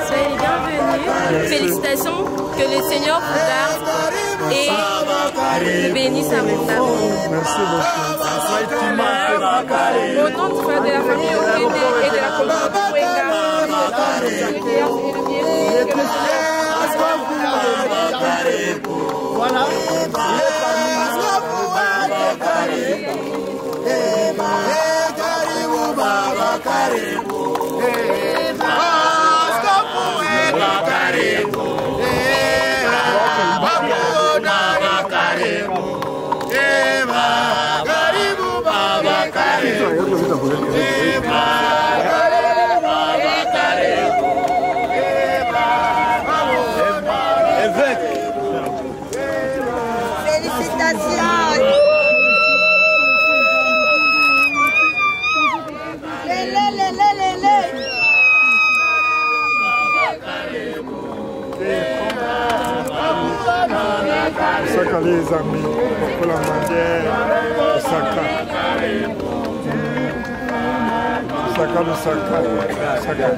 Soyez les bienvenus. Félicitations. Que le Seigneur vous garde et le bénisse abondamment. Merci beaucoup. Au nom de la famille Okende et de la communauté Wenga, voilà. Saka les amis, pour la manière, Saka. Saka le Saka, Saka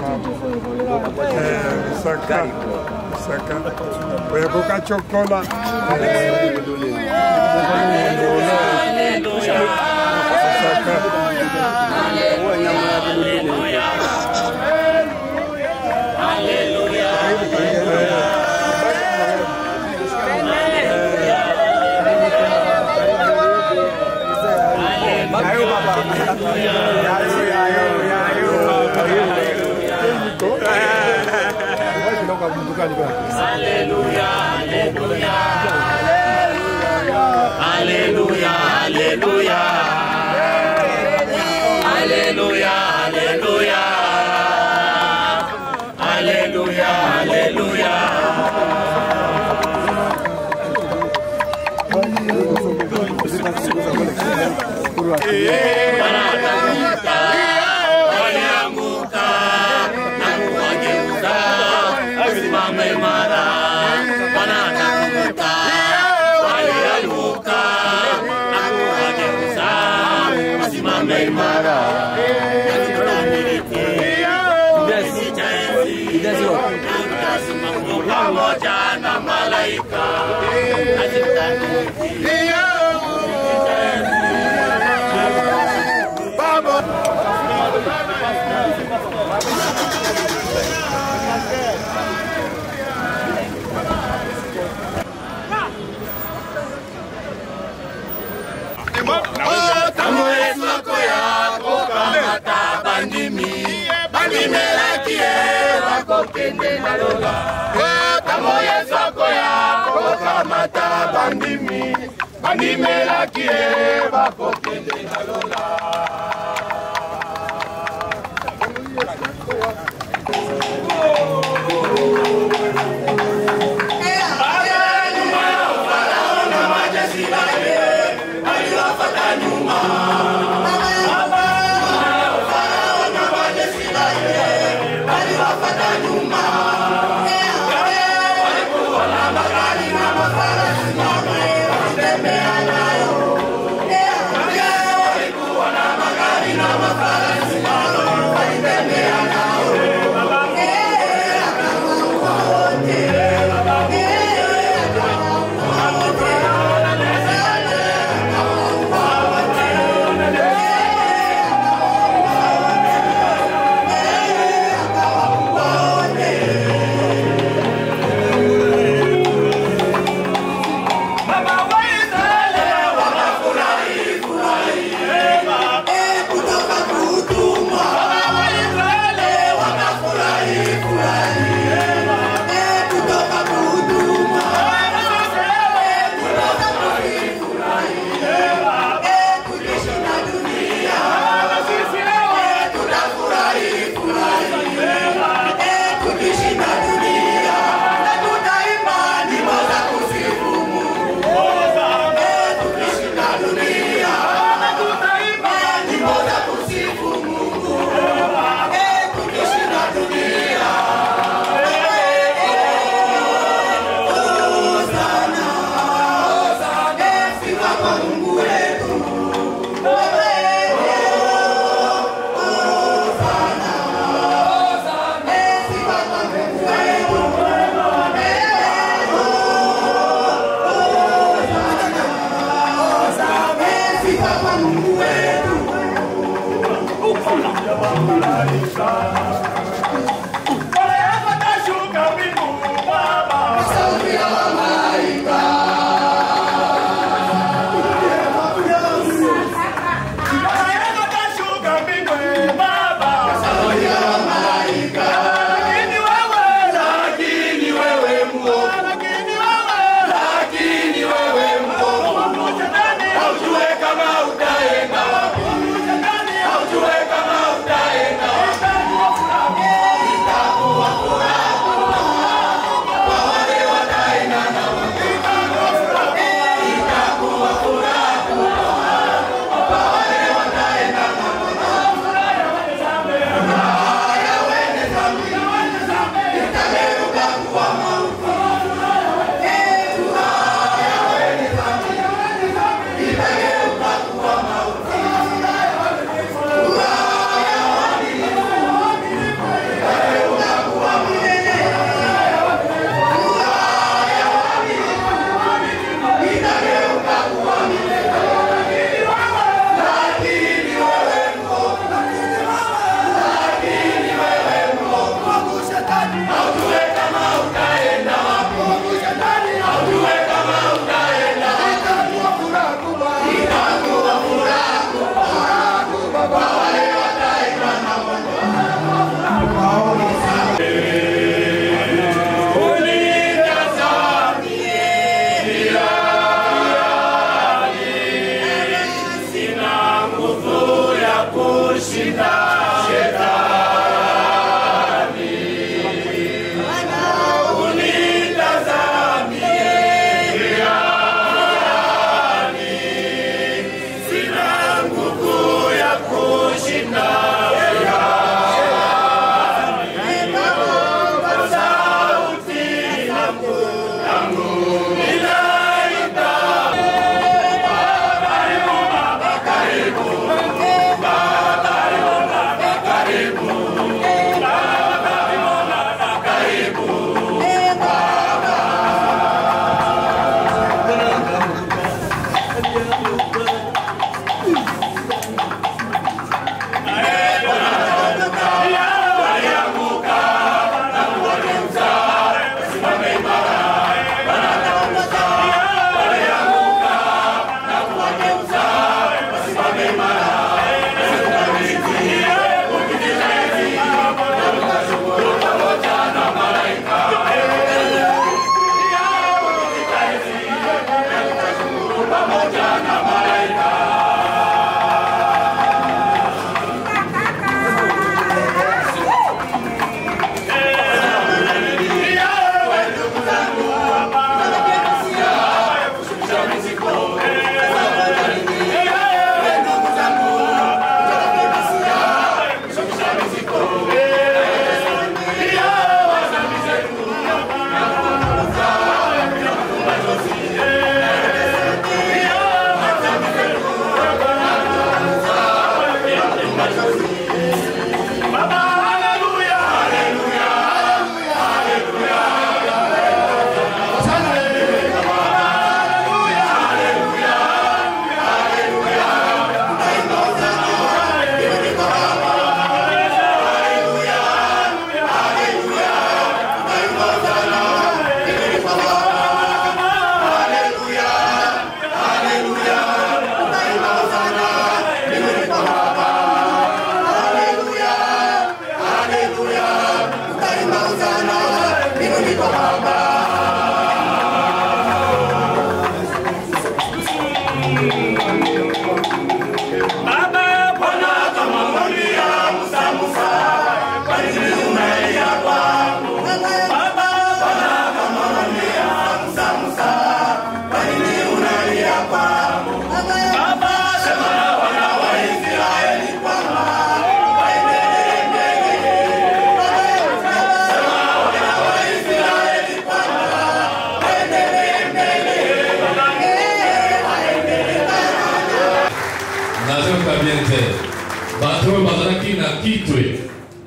Saka, Saka. Il y a beaucoup de chocolat. Saka. Hallelujah. Alléluia, Alléluia. Alléluia, Alléluia. Alléluia, Alléluia. Alléluia, Alléluia. Walianguka na kuwageuza wasimame imara. Wanatafuta walianguka na kuwageuza wasimame imara. Pamoja na malaika kende na lola tamoye soko yako kamata bandimi bandimela kie bako kende na lola Haujue kama utaenda kushinda shetani. Unitazamie njiani, sina nguvu ya kushinda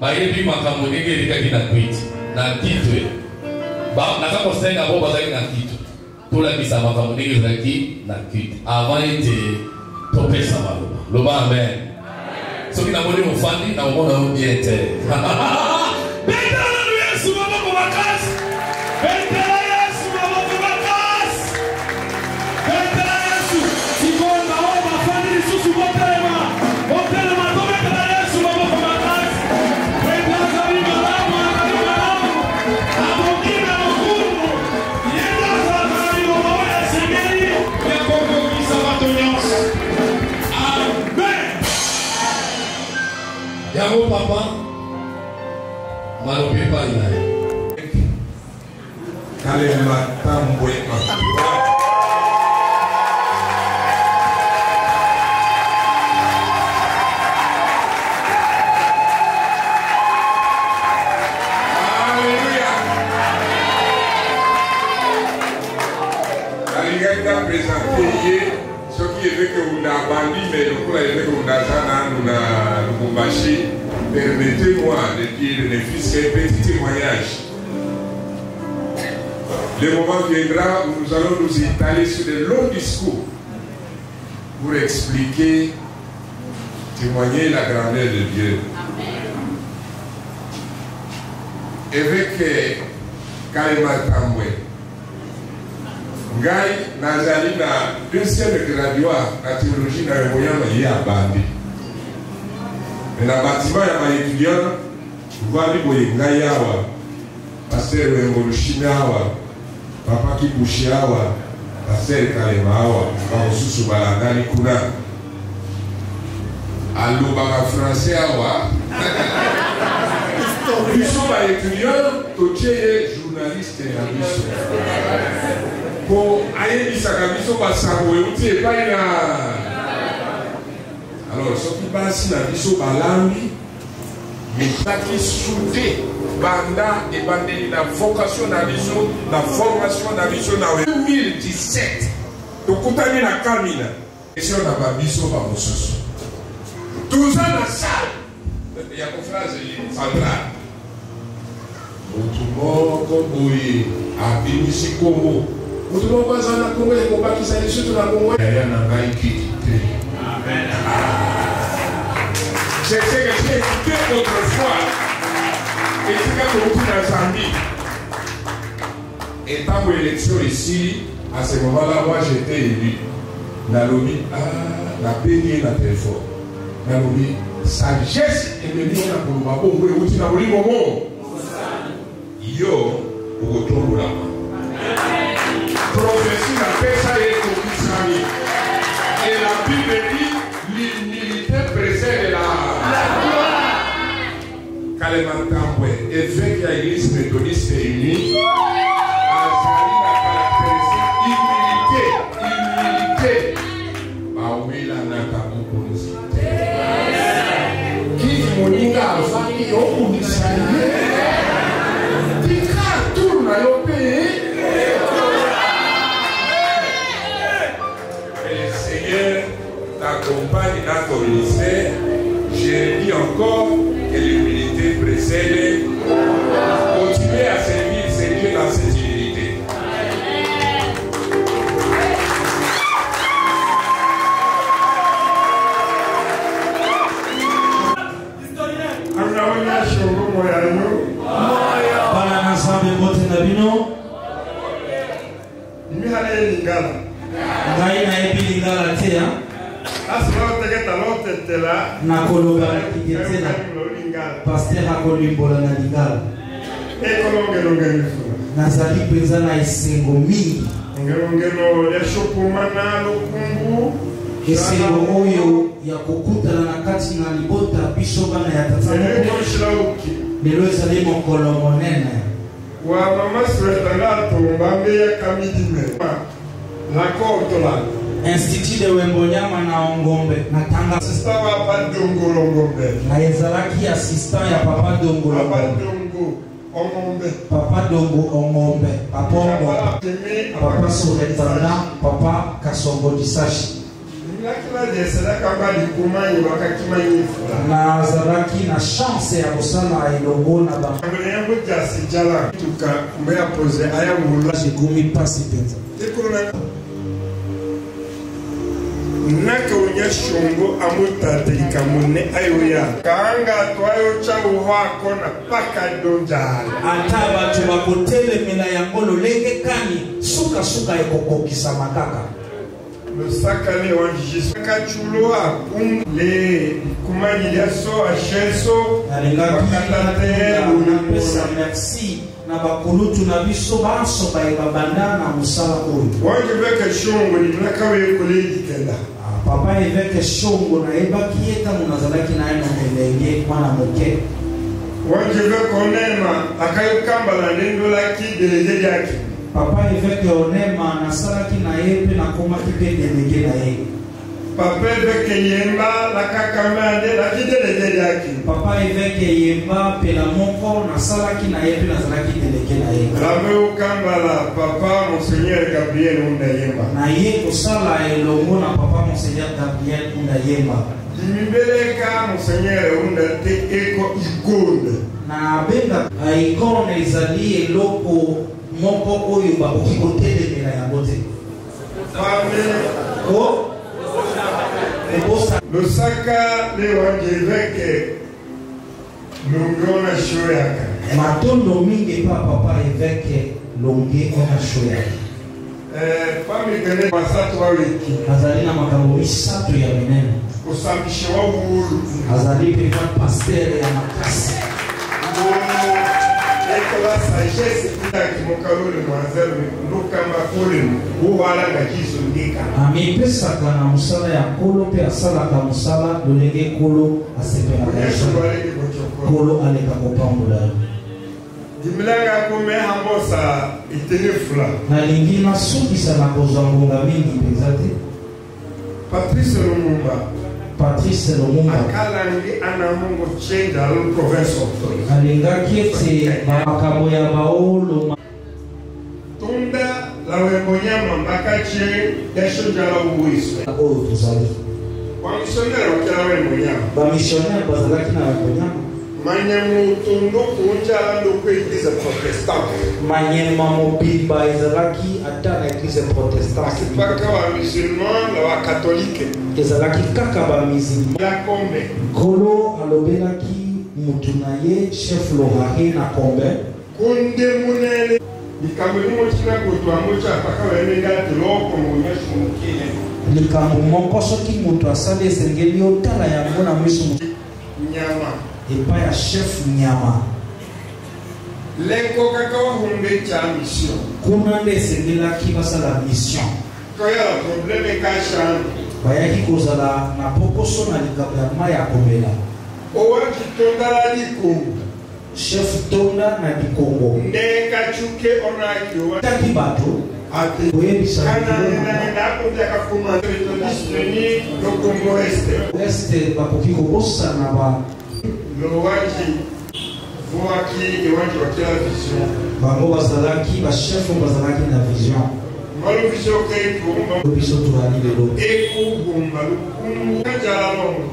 bayebi makambo ndenge elikaki na kwiti na kitwe naza kosenga bo bazali na kitwe tolakisa makambo ndenge ezalaki na kwiti avant ete topesa maloba loba amen soki namoni mofandi na omona yo bien te betela na yesu maboko makasi betela yesu maboko makasi betela yesu sikonga oyo bafandi lisusu botelema botelema tobetela yesu maboko makasi. Yango papa malobi epai na ye Kalema Tambwe Makiwa. Ce qui est que vous avez bandi, mais le coup est que vous avez permettez-moi de dire ne fût-ce qu'un petit témoignage. Le moment viendra où nous allons nous étaler sur de longs discours pour expliquer, témoigner la grandeur de Dieu. Avec Kalema Tambwe. Ngai nazali na deuxième graduat na théologie na Moyama ya Bandi. Mais na bâtiment ya ma étudiant, voili boye ngai awa, pasteur Wengolushina awa, papa Kibushi awa, pasteur Kalema awa, ba osusu balangani kuna. Allo baka français awa. Biso ba étudiant, toche journaliste na biso. Po aye bisaka biso ba sango euti epai na. Alors soki basi na biso balambi, mitaki soudé banda ebandeli na vocation na biso, na formation na biso na 2017. Tokutani na Kamina. Esio na babiso ba mosusu. 12 ans na salle. Il y a une phrase centrale. Otumoko boye abimisi Congo. Otumoko azana Congo et combat qui s'est surtout na Congo. Il y a un gars qui quitte. Amen. J'ai écouté autrefois. Et c'est quand on est dans Zambie. Et tant l'élection ici, à ce moment-là, moi j'étais élu. Nalobi, la peine na téléphone. Nalobi, sagesse et le lion na koloba bon we uti na boli momo yo okotombola prophétie na pesa et kokisami et la Bible dit l'humilité précède la gloire. Kalemantambwe évêque ya église méthodiste unie azali na caractéristique humilité bawela na kabokonzi moninga afaki okundisa ye tika tour na yo mpe le Seigneur t'accompagne dans ton ministère. Je dis encore que l'humilité précède. Continuez à servir le Seigneur dans cette humilité. na koloba kitela pasteur akolimbola na lingala nazali penza na esengo mingi esengo oyo ya kokutana na kati na libota biso bana ya tata lelo ezali mokolo monene wa mama sretanga tombambe ya kamidime la kortola Institut de Wembonyama na Ongombe na Tanga assistant wa Papa Dongo Ongombe na ezalaki assistant ya Papa Dongo Ongombe Papa Dongo Ongombe Papa Soretana Papa Kasongo Disashi na azalaki na chance ya kosala elongo na ba jikomi pasi penza naka unya shongo amutateka mune ayoya kanga twayo chawo wako na paka donjala ata batu bakotelemela yango lolenge kani suka suka ekokokisa makaka losaka le wanjiji kachuloa le kumani ya so asheso na pesa merci na bakulutu na biso baso baebabanda na musala oyo wanje veke shongo ni nakawe kolegi kenda papa évêque shongo na ebaki eta munazalaki na eno melenge mwana moke wanje veke onema akayokamba na nendo laki delege yake papa évêque onema nasalaki na ye mpe nakomaki mpe delege na ye papa évêque yemba lakakamande laki delege yake papa évêque yemba pela moko nasalaki na ye mpe nazalaki delege na ye labe okambala papa monseigneur Gabriel Unda Yemba na ye kosala elongo na papa monseigneur Gabriel Unda Yemba dimibeleka monseigneur Unda te eko ikone na benga ikone ezali eloko moko oyo bakoki kotelemela yango te losaka le wanje évêque longo na shoyaka matondo mingi pa papa évêque longe ona shoyaka pamikele masatu wawiki azali na makambo misato ya minene kusambisha wa uhuru azali pe pasteur ya makasi la sagesse qui mon calot de mademoiselle Lukamba Kolin ou voilà la kiso ndika. Ami pesa kana musala ya kolo pe asala ka musala lolenge kolo asepela ka kolo aleka kopambola. Dimilanga kome hamosa itene fula. Na lingina sukisa na kozangonga mingi pezate. Patrice Lumumba. Patrice Lumumba. Akalangi anamungo change al province of Toro. Alinga kiete makabo ya baolo. Tunda la wemonyama mbakache desho jala uwiswe. Oyo tuzali. Kwa missionnaire wakila wemonyama. Ba missionnaire bazalaki na wemonyama. Manyamu tondo kunja ndo kwa église protestante. Manyema mobimba ezalaki ata na église protestante. Paka wa musulman la wa catholique. Ezalaki kaka ba musulman. La kombe. Kolo alobelaki mutu na ye chef Lorahe na Kombe. Kunde munene. Likambo mochina kutwa mocha paka wenenga tuloko munyesho mukile. Likambo moko soki mutu asali esengeli otala yango na miso nyama. Epa ya chef nyama. Lengo kaka wa humbe cha mission. Kuna nde esengelaki basala mission. Koya probleme kasha. Bayaki kozala na pokoso na likambo ya mai ya komela. Owaki tondala likongo. Chef tonda na likongo. Ndeka chuke onaki wa. Taki bato. Ate. Oyebisa. Kana nenda kutaka kumanda disponible no Congo Este. Este bakoki kobosa na ba. Lowaki. Voaki ewaki wakila vision. Bango bazalaki ba chef bazalaki na vision. Malo vision kei kumba. Biso tuali lelo. Eku kumba lukungu kajala longo.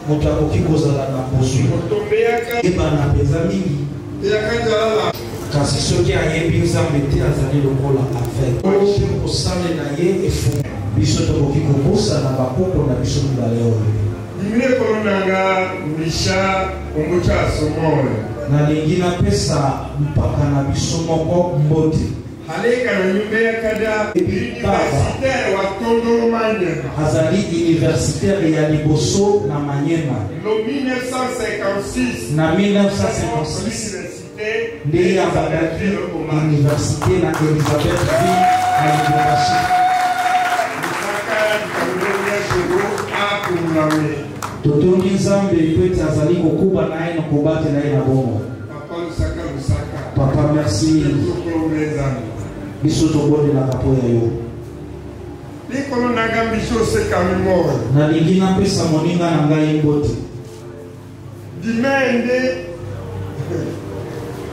Moto akoki kozala na bozwi. Eba na peza mingi. Kasi soki ayebi nzambe te azali lokola affaire. Oyo kosala na ye efu. Biso tokoki kobosa na bakoko na biso mibale oyo. Mine kolonanga misha umbucha asomole. Nalingi napesa mpaka na biso moko mbote. Haleka na nyumba ya kada universitaire wa Tondolo Manyema. Azali universitaire ya Liboso na Manyema. Lo 1956 na 1956 ndiye abadaki universite na Elizabethville na Lubumbashi. Totongi nzambe kweti azali kokuba naye na kobate naye na bongo. Papa merci. Biso tobondelaka po ya yo. Likolo nanga biso sekami moko. Nalingi napesa moninga na ngai mbote. Dimende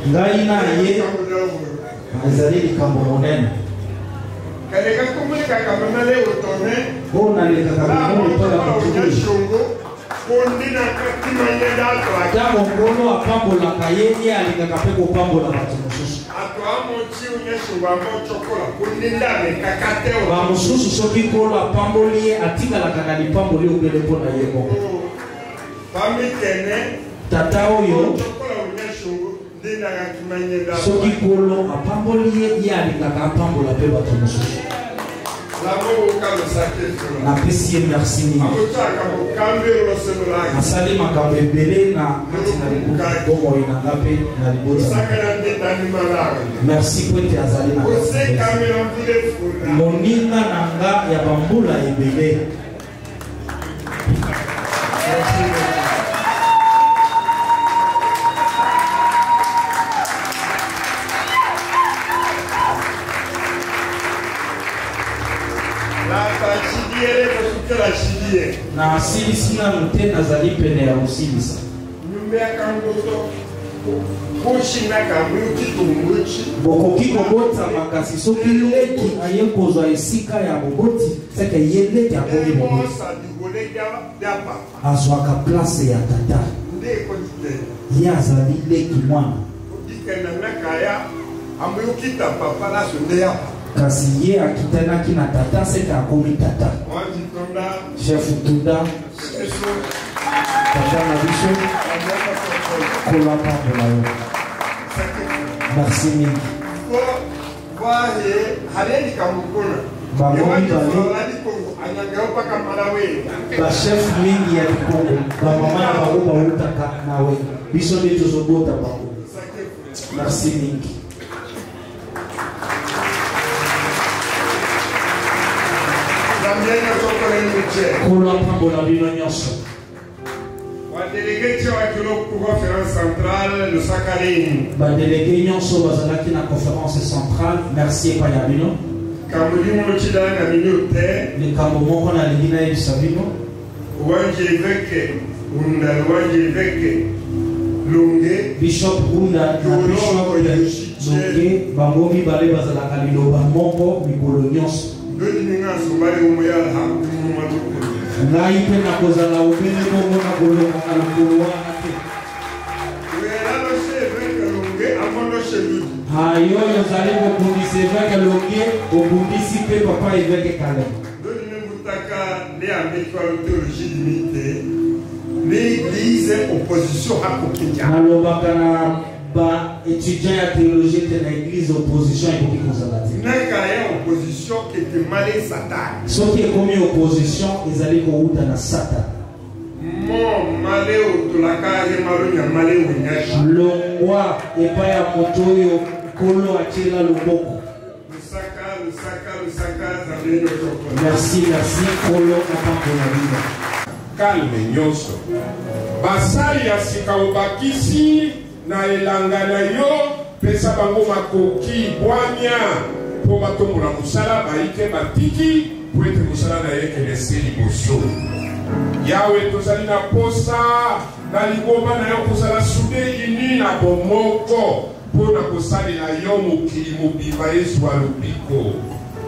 ngai na ye azali likambo monene. Kaleka kumulika kamana leo tone. Ho naleka kamana pala kutubu. Kondina katimanya dato ata mongolo apambolaka ye alingaka mpe kopambola bato mosusu. Bamosusu soki kolo apamboli ye atikalaka na lipamboli obele mpo na ye moko. Tata oyo soki kolo apamboli ye alingaka apambola mpe bato mosusu. Napesi ye merci mingi. Nasali makambo ebele na kati na bomoi na nga mpe na libota. Merci po ete azali na moninga na nga ya bambula ebele. Na asilisi nanu te nazali pene ya kosilisa. Bokoki kobotama kasi soki leki aye kozwa esika ya boboti seke ye leki akoki boboti azwaka place ya tata ye azali leki mwana kasi ye akitanaki na tata seke akomi tata. Chef Tunda tata na biso kola pambola yo. Merci mingi. Bango mibale bachef mingi ya Congo bamama na bango bautaka nawe biso nde tozobota bango. Merci mingi. Kolo apambola bino nyonso. Badelege nyonso bazalaki na conférence centrale. Merci epai ya bino. Likambo moko nalingi nayebisa bino. Bishop Runda na Bishop Longe bango mibale bazalaka liloba moko mikolo nyonso. Ngai mpe nakozala obele bongo na kolonga na lokolo wana te. Ayo yozali kobundisa évêque Longe obundisi mpe papa évêque Kale. L'église opposition à Kokinya. Nalobaka na ba étudiant ya théologie te na église opposition ekoki kozala te. Naka ya opposition qui était malé Satan. Soki ekomi opposition ezali kouta na Satan. Mo malé otulaka ye malunya malé wenyashi. Longwa epa ya moto oyo kolo atiela loboko. Merci, merci kolo apambola bino. Calme nyonso. Basali ya sika obakisi na elanga na yo pesa bango makoki bwanya po batombola musala baike batiki po ete musala na ye kelese liboso. Yawe tozali na posa na ligoba na yo kozala sude ini na bomoko po na kosalela yo mokili mobimba Yesu alobiko.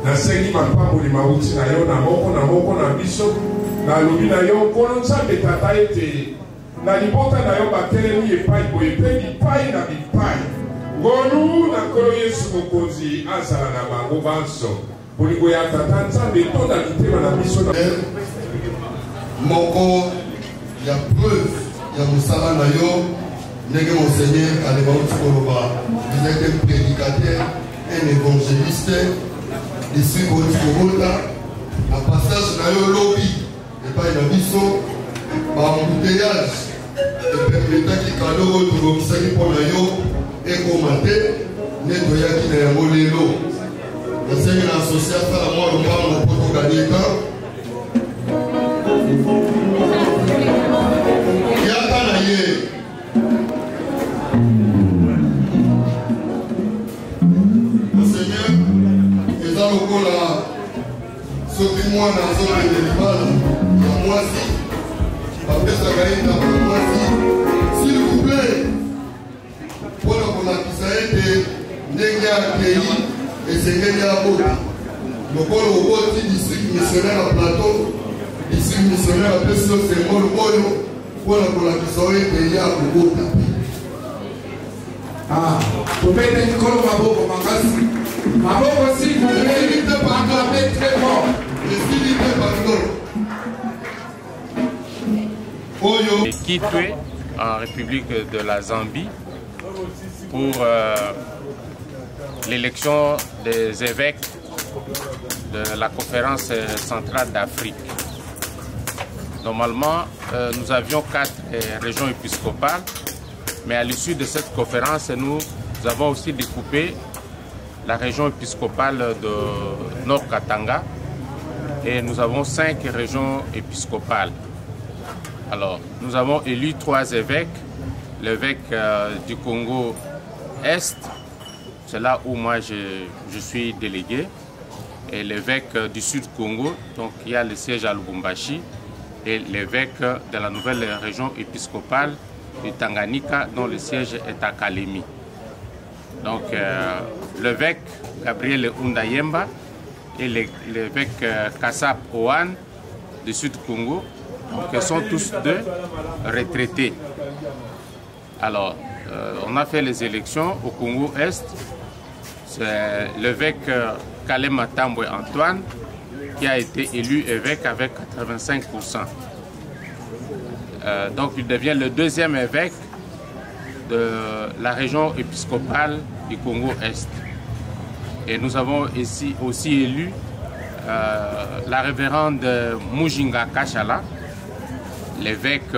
Nasengi mapamboli mauti na yo na moko na biso na lobi na yo nkolo nzambe tata ete na libota na yo batelemi epai boye mpe bipai na bipai ngolu na nkolo Yesu mokonzi azala na bango banso bolingo ya tata nzambe etonda mitema na biso na moko ya preuve ya mosala na yo ndenge monseigneur aleba uti koloba vous êtes un prédicateur un évangéliste ici koti kobota na passage na yo lobi epai na biso baembouteillage epermetaki kado oyo tobokisaki mpo na yo ekoma te nde toyaki na yango lelo nasengi na asocie asala mwa lombango mpo toganie temps yaka na ye monseigneur eza lokola soki mwana azokende libala ya mwasi bapesaka ye ndako ya mwasi s'il vous plaît mpona kolakisa ete ndenge akei esengeli abota lokola oboti district missionnaire ya plateau district missionnaire apesi yo symbole oyo mpona kolakisa oyo ete ye akobota tobete nkolo maboko makasi maboko s'il vous plaît te proclamer très fort esili te pardon Kitwe, en République de la Zambie, pour l'élection des évêques de la conférence centrale d'Afrique. Normalement, nous avions 4 régions épiscopales, mais à l'issue de cette conférence, nous avons aussi découpé la région épiscopale de Nord Katanga et nous avons 5 régions épiscopales. Alors, nous avons élu 3 évêques, l'évêque du Congo Est, c'est là où moi je suis délégué, et l'évêque du Sud Congo, donc il y a le siège à Lubumbashi, et l'évêque de la nouvelle région épiscopale du Tanganyika, dont le siège est à Kalemi. Donc, l'évêque Gabriel Undayemba et l'évêque Kassap Owan du Sud Congo, donc ils sont tous 2 retraités. Alors, on a fait les élections au Congo Est. C'est l'évêque Kalema Tambwe Antoine qui a été élu évêque avec 85%. Donc il devient le 2e évêque de la région épiscopale du Congo Est. Et nous avons aussi élu la révérende Mujinga Kachala, l'évêque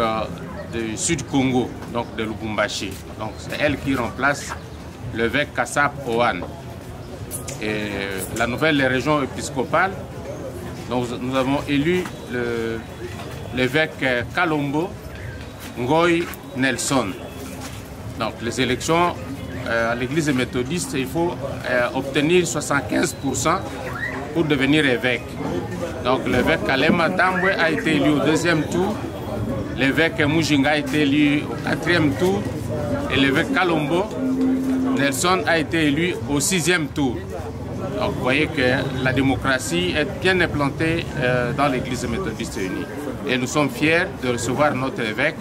du Sud-Congo, donc de Lubumbashi. Donc c'est elle qui remplace l'évêque Kassap Owan. Et la nouvelle région épiscopale, donc nous avons élu l'évêque Kalombo Ngoy Nelson. Donc les élections à l'église méthodiste, il faut obtenir 75% pour devenir évêque. Donc l'évêque Kalema Tambwe a été élu au 2e tour, l'évêque Mujinga a été élu au 4e tour et l'évêque Kalombo Nelson a été élu au 6e tour. Donc vous voyez que la démocratie est bien implantée dans l'église méthodiste unie. Et nous sommes fiers de recevoir notre évêque.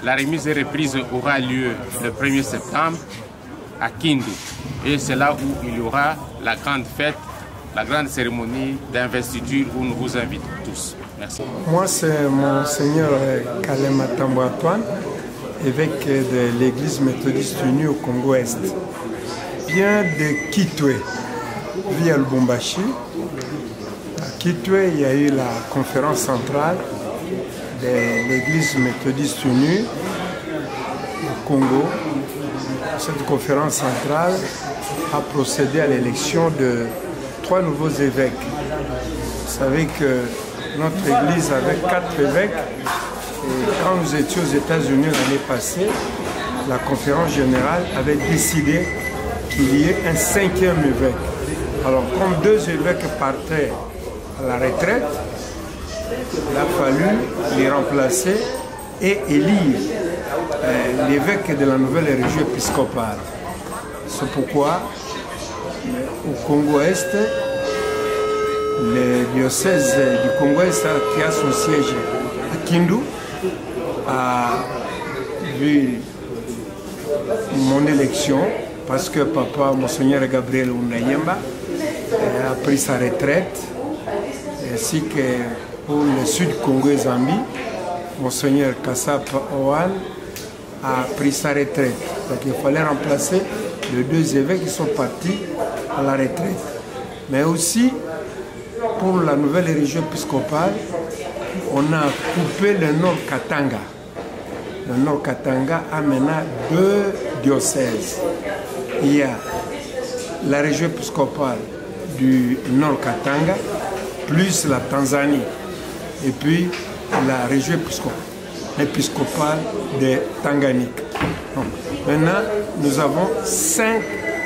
La remise et reprise aura lieu le 1er septembre à Kindu. Et c'est là où il y aura la grande fête, la grande cérémonie d'investiture où nous vous invitons tous. Merci. Moi, c'est Monseigneur Kalema Tambwe Antoine, évêque de l'église méthodiste unie au Congo-Est. Bien de Kitwe, via Lubumbashi. À Kitwe, il y a eu la conférence centrale de l'église méthodiste unie au Congo. Cette conférence centrale a procédé à l'élection de 3 nouveaux évêques. Vous savez que notre église avait 4 évêques et quand nous étions aux États-Unis l'année passée, la conférence générale avait décidé qu'il y ait un 5e évêque. Alors comme 2 évêques partaient à la retraite, il a fallu les remplacer et élire l'évêque de la nouvelle région épiscopale. C'est pourquoi au Congo-Est, le diocèse du Congo-Est qui a son siège à Kindu a vu mon élection parce que papa, Monseigneur Gabriel Undayemba, a pris sa retraite, ainsi que pour le Sud-Congo et Zambie, Monseigneur Kassap Owan a pris sa retraite. Donc il fallait remplacer les 2 évêques qui sont partis à la retraite. Mais aussi, pour la nouvelle région épiscopale, on a coupé le Nord Katanga. Le Nord Katanga a maintenant 2 diocèses. Il y a la région épiscopale du Nord Katanga, plus la Tanzanie. Et puis la région épiscopale de Tanganyika. Donc, maintenant, nous avons 5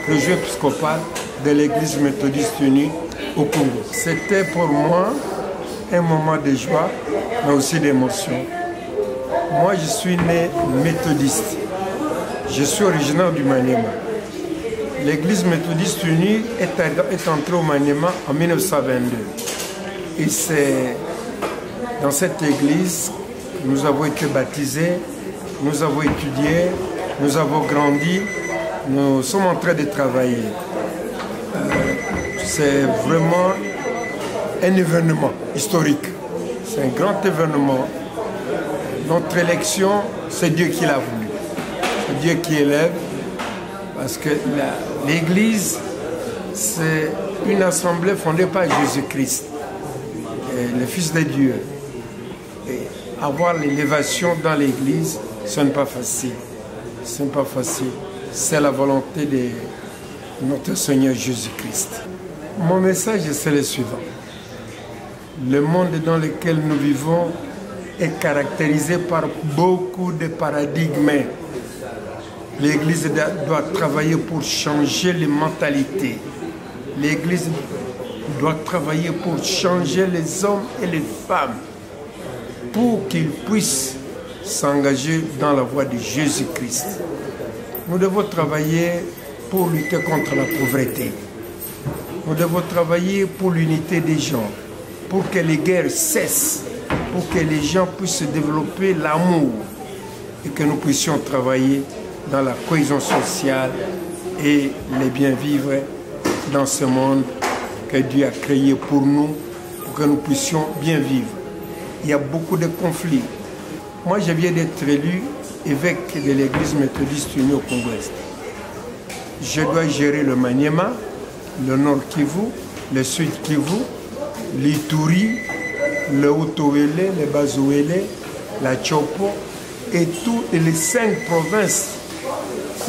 régions épiscopales de l'église méthodiste unie au Congo. C'était pour moi un moment de joie, mais aussi d'émotion. Moi, je suis né méthodiste. Je suis originaire du Maniema. L'église méthodiste unie est entrée au Maniema en 1922. Et c'est dans cette église que nous avons été baptisés, nous avons étudié, nous avons grandi, nous sommes en train de travailler. C'est vraiment un événement historique. C'est un grand événement. Notre élection, c'est Dieu qui l'a voulu. C'est Dieu qui élève. Parce que l'Église, c'est une assemblée fondée par Jésus-Christ, le Fils de Dieu. Et avoir l'élévation dans l'Église, ce n'est pas facile. Ce n'est pas facile. C'est la volonté de notre Seigneur Jésus-Christ. Mon message, c'est le suivant. Le monde dans lequel nous vivons est caractérisé par beaucoup de paradigmes. L'Église doit travailler pour changer les mentalités. L'Église doit travailler pour changer les hommes et les femmes pour qu'ils puissent s'engager dans la voie de Jésus-Christ. Nous devons travailler pour lutter contre la pauvreté. Nous devons travailler pour l'unité des gens, pour que les guerres cessent, pour que les gens puissent développer l'amour et que nous puissions travailler dans la cohésion sociale et les bien vivre dans ce monde que Dieu a créé pour nous, pour que nous puissions bien vivre. Il y a beaucoup de conflits. Moi, je viens d'être élu évêque de l'église méthodiste unie au Congo-Est. Je dois gérer le Maniema, le Nord Kivu, le Sud Kivu, l'Ituri, le Haut-Ouélé, le Bas-Ouélé, la Chopo et toutes les 5 provinces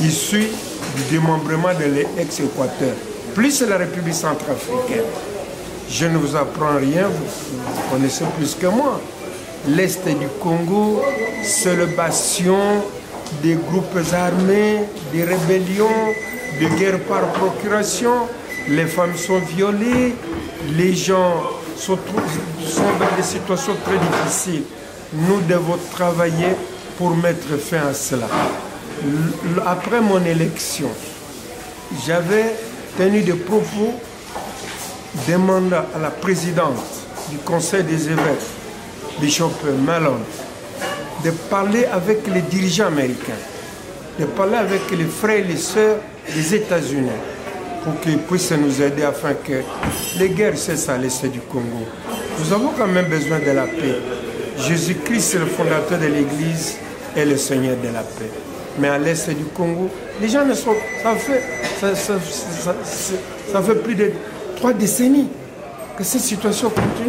issues du démembrement de l'ex-Équateur, plus la République centrafricaine. Je ne vous apprends rien, vous connaissez plus que moi. L'Est du Congo, c'est le bastion des groupes armés, des rébellions, de guerre par procuration. Les femmes sont violées, les gens sont dans des situations très difficiles. Nous devons travailler pour mettre fin à cela. Après mon élection, j'avais tenu des propos demandant à la présidente du Conseil des évêques, Bishop Malone, de parler avec les dirigeants américains, de parler avec les frères et les sœurs des États-Unis pour qu'ils puissent nous aider afin que les guerres cessent à l'est du Congo. Nous avons quand même besoin de la paix. Jésus-Christ est le fondateur de l'Église et le Seigneur de la paix. Mais à l'est du Congo, les gens ne sont... Ça fait plus de 3 décennies que cette situation continue.